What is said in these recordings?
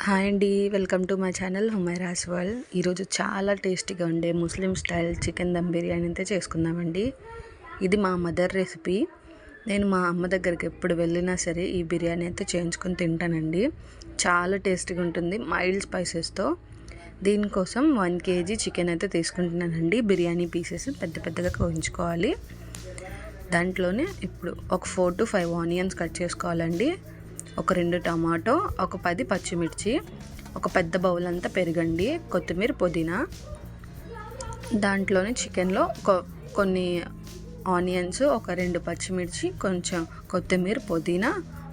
Hi అండి, welcome to my channel Humaira's world. ఈరోజు చాలా టేస్టీగా ఉండే ముస్లిం స్టైల్ చికెన్ దమ్ బిర్యానీ అయితే చేసుకుందామండి. ఇది మా మదర్ రెసిపీ. నేను మా అమ్మ దగ్గరికి ఎప్పుడు వెళ్ళినా సరే ఈ బిర్యానీ అయితే చేయించుకొని తింటానండి. చాలా టేస్టీగా ఉంటుంది, మైల్డ్ స్పైసెస్తో. దీనికోసం 1 kg చికెన్ అయితే తీసుకుంటున్నానండి. బిర్యానీ పీసెస్ పెద్ద పెద్దగా కోయించుకోవాలి. దాంట్లోనే ఇప్పుడు ఒక 4 to 5 ఆనియన్స్ కట్ చేసుకోవాలండి. ఒక 2 టమాటో, ఒక 10 పచ్చిమిర్చి, ఒక పెద్ద బౌల్ అంతా పెరుగండి, కొత్తిమీర, పుదీనా. దాంట్లోనే చికెన్లో కొన్ని ఆనియన్స్, ఒక 2 పచ్చిమిర్చి, కొంచెం కొత్తిమీర, పుదీనా,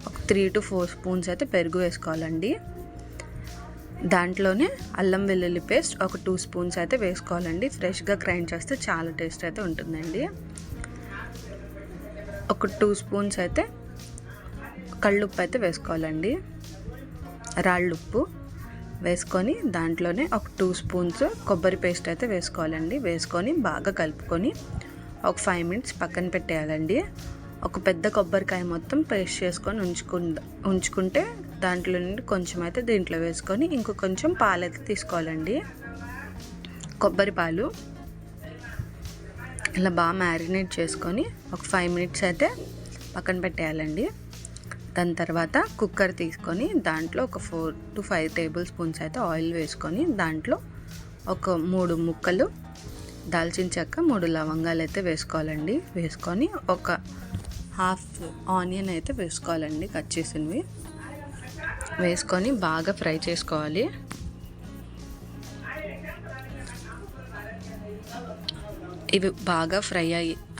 ఒక 3 to 4 స్పూన్స్ అయితే పెరుగు వేసుకోవాలండి. దాంట్లోనే అల్లం వెల్లుల్లి పేస్ట్ ఒక 2 స్పూన్స్ అయితే వేసుకోవాలండి. ఫ్రెష్గా గ్రైండ్ చేస్తే చాలా టేస్ట్ అయితే ఉంటుందండి. ఒక 2 స్పూన్స్ అయితే కళ్ళుప్పు అయితే వేసుకోవాలండి, రాళ్ళుప్పు వేసుకొని దాంట్లోనే ఒక 2 స్పూన్స్ కొబ్బరి పేస్ట్ అయితే వేసుకోవాలండి. వేసుకొని బాగా కలుపుకొని ఒక 5 minutes పక్కన పెట్టేయాలండి. ఒక పెద్ద కొబ్బరికాయ మొత్తం పేస్ట్ చేసుకొని ఉంచుకుంటే దాంట్లో నుండి కొంచెం అయితే దీంట్లో వేసుకొని ఇంకో కొంచెం పాలు అయితే తీసుకోవాలండి, కొబ్బరి పాలు. ఇలా బాగా మ్యారినేట్ చేసుకొని ఒక 5 minutes అయితే పక్కన పెట్టేయాలండి. దాని తర్వాత కుక్కర్ తీసుకొని దాంట్లో ఒక 4 to 5 టేబుల్ స్పూన్స్ అయితే ఆయిల్ వేసుకొని దాంట్లో ఒక 3 ముక్కలు దాల్చిన చెక్క, 3 లవంగాలు అయితే వేసుకోవాలండి. వేసుకొని ఒక హాఫ్ ఆనియన్ అయితే వేసుకోవాలండి, కట్ చేసినవి. వేసుకొని బాగా ఫ్రై చేసుకోవాలి. ఇవి బాగా ఫ్రై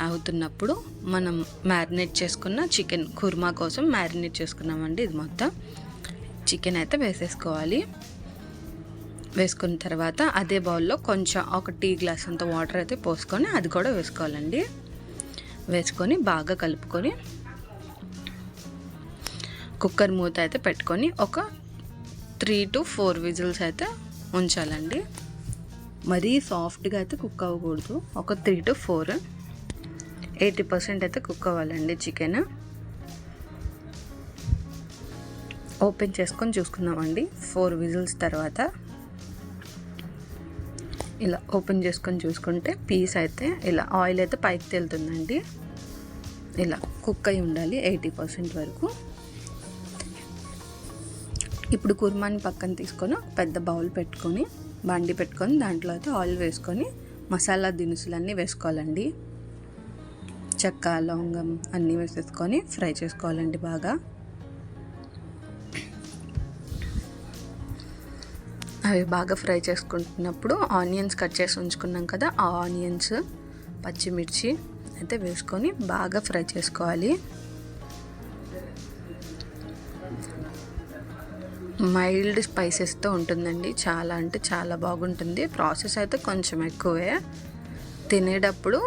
అవుతున్నప్పుడు మనం మ్యారినేట్ చేసుకున్న చికెన్ కుర్మా కోసం మ్యారినేట్ చేసుకున్నామండి. ఇది మొత్తం చికెన్ అయితే వేసేసుకోవాలి. వేసుకున్న తర్వాత అదే బౌల్లో కొంచెం ఒక టీ గ్లాస్ అంత వాటర్ అయితే పోసుకొని అది కూడా వేసుకోవాలండి. వేసుకొని బాగా కలుపుకొని కుక్కర్ మూత అయితే పెట్టుకొని ఒక 3 to 4 విజిల్స్ అయితే ఉంచాలండి. మరీ సాఫ్ట్గా అయితే కుక్ అవ్వకూడదు. ఒక 3 to 4, 80% అయితే కుక్ అవ్వాలండి చికెన్. ఓపెన్ చేసుకొని చూసుకుందామండి 4 విజిల్స్ తర్వాత. ఇలా ఓపెన్ చేసుకొని చూసుకుంటే పీస్ అయితే ఇలా ఆయిల్ అయితే పైకి తేలుతుందండి. ఇలా కుక్ అయి ఉండాలి 80% వరకు. ఇప్పుడు కుర్మాని పక్కన తీసుకొని పెద్ద బౌల్ పెట్టుకొని బండి పెట్టుకొని దాంట్లో అయితే ఆయిల్ వేసుకొని మసాలా దినుసులన్నీ వేసుకోవాలండి. చెక్క, లవంగం అన్నీ వేసేసుకొని ఫ్రై చేసుకోవాలండి బాగా. అవి బాగా ఫ్రై చేసుకుంటున్నప్పుడు ఆనియన్స్ కట్ చేసి ఉంచుకున్నాం కదా, ఆ ఆనియన్స్, పచ్చిమిర్చి అయితే వేసుకొని బాగా ఫ్రై చేసుకోవాలి. మైల్డ్ స్పైసెస్తో ఉంటుందండి. చాలా అంటే చాలా బాగుంటుంది. ప్రాసెస్ అయితే కొంచెం ఎక్కువే. తినేటప్పుడు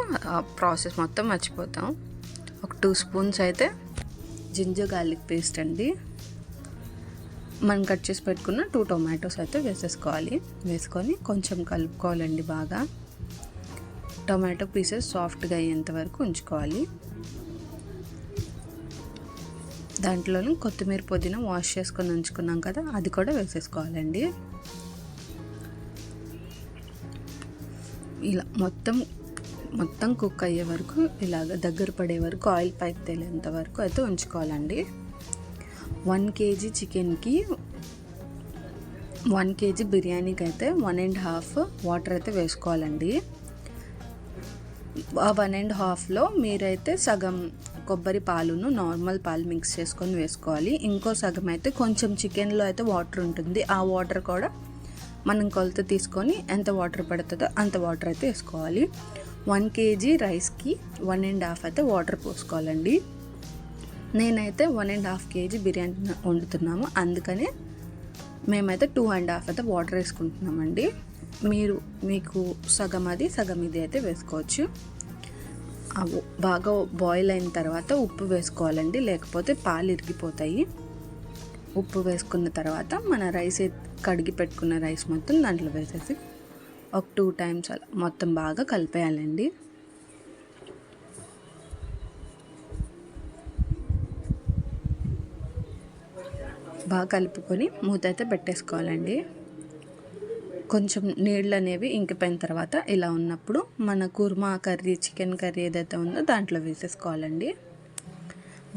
ప్రాసెస్ మొత్తం మర్చిపోతాం. ఒక 2 స్పూన్స్ అయితే జింజర్ గార్లిక్ పేస్ట్ అండి. మనం కట్ చేసి పెట్టుకున్న 2 టొమాటోస్ అయితే వేసేసుకోవాలి. వేసుకొని కొంచెం కలుపుకోవాలండి బాగా. టొమాటో పీసెస్ సాఫ్ట్గా అయ్యేంత వరకు ఉంచుకోవాలి. దాంట్లోనే కొత్తిమీర, పుదీనా వాష్ చేసుకొని ఉంచుకున్నాం కదా, అది కూడా వేసేసుకోవాలండి. ఇలా మొత్తం కుక్ అయ్యే వరకు, ఇలాగ దగ్గర పడే వరకు, ఆయిల్ పైకి తేలేంత వరకు అయితే ఉంచుకోవాలండి. 1 kg చికెన్కి 1 kg బిర్యానీకి అయితే 1.5 వాటర్ అయితే వేసుకోవాలండి. ఆ 1.5లో మీరైతే సగం కొబ్బరి పాలును నార్మల్ పాలు మిక్స్ చేసుకొని వేసుకోవాలి. ఇంకో సగం అయితే కొంచెం చికెన్లో అయితే వాటర్ ఉంటుంది. ఆ వాటర్ కూడా మనం కొలత తీసుకొని ఎంత వాటర్ పడుతుందో అంత వాటర్ అయితే వేసుకోవాలి. 1 kg రైస్కి 1.5 అయితే వాటర్ పోసుకోవాలండి. నేనైతే 1.5 kg బిర్యానీ వండుతున్నాము, అందుకనే మేమైతే 2.5 అయితే వాటర్ వేసుకుంటున్నామండి. మీకు సగం అది సగం ఇది అయితే వేసుకోవచ్చు. బాగా బాయిల్ అయిన తర్వాత ఉప్పు వేసుకోవాలండి, లేకపోతే పాలు ఇరిగిపోతాయి. ఉప్పు వేసుకున్న తర్వాత మన రైస్ కడిగి పెట్టుకున్న రైస్ మొత్తం దాంట్లో వేసేసి ఒక 2 times అలా మొత్తం బాగా కలిపేయాలండి. బాగా కలుపుకొని మూత అయితే పెట్టేసుకోవాలండి. కొంచెం నీళ్ళు అనేవి ఇంకిపోయిన తర్వాత ఇలా ఉన్నప్పుడు మన కుర్మా కర్రీ, చికెన్ కర్రీ ఏదైతే ఉందో దాంట్లో వేసేసుకోవాలండి.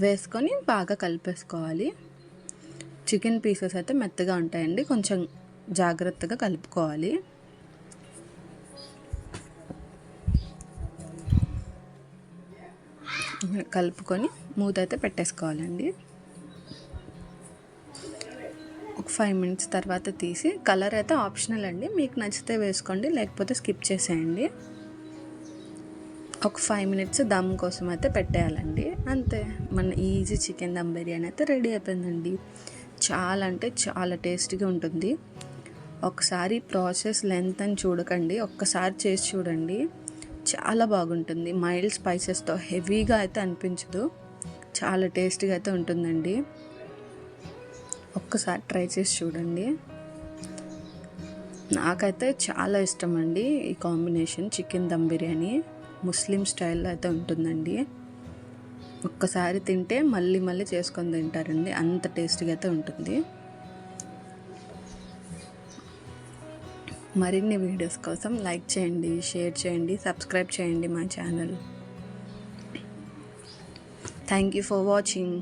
వేసుకొని బాగా కలిపేసుకోవాలి. చికెన్ పీసెస్ అయితే మెత్తగా ఉంటాయండి, కొంచెం జాగ్రత్తగా కలుపుకోవాలి. కలుపుకొని మూత అయితే పెట్టేసుకోవాలండి. ఒక 5 మినిట్స్ తర్వాత తీసి, కలర్ అయితే ఆప్షనల్ అండి, మీకు నచ్చితే వేసుకోండి లేకపోతే స్కిప్ చేసేయండి. ఒక 5 మినిట్స్ దమ్ కోసం అయితే పెట్టేయాలండి. అంతే, మన ఈజీ చికెన్ దమ్ బిర్యానీ అయితే రెడీ అయిపోయిందండి. చాలా అంటే చాలా టేస్టీగా ఉంటుంది. ఒకసారి ప్రాసెస్ లెంత్ అని చూడకండి, ఒక్కసారి చేసి చూడండి, చాలా బాగుంటుంది. మైల్డ్ స్పైసెస్తో హెవీగా అయితే అనిపించదు, చాలా టేస్టీగా అయితే ఉంటుందండి. ఒక్కసారి ట్రై చేసి చూడండి. నాకైతే చాలా ఇష్టం అండి ఈ కాంబినేషన్, చికెన్ దమ్ బిర్యానీ ముస్లిం స్టైల్లో అయితే ఉంటుందండి. ఒక్కసారి తింటే మళ్ళీ మళ్ళీ చేసుకొని తింటారండి, అంత టేస్టీగా అయితే ఉంటుంది. మరిన్ని వీడియోస్ కోసం లైక్ చేయండి, షేర్ చేయండి, సబ్స్క్రైబ్ చేయండి మా channel. Thank you for watching.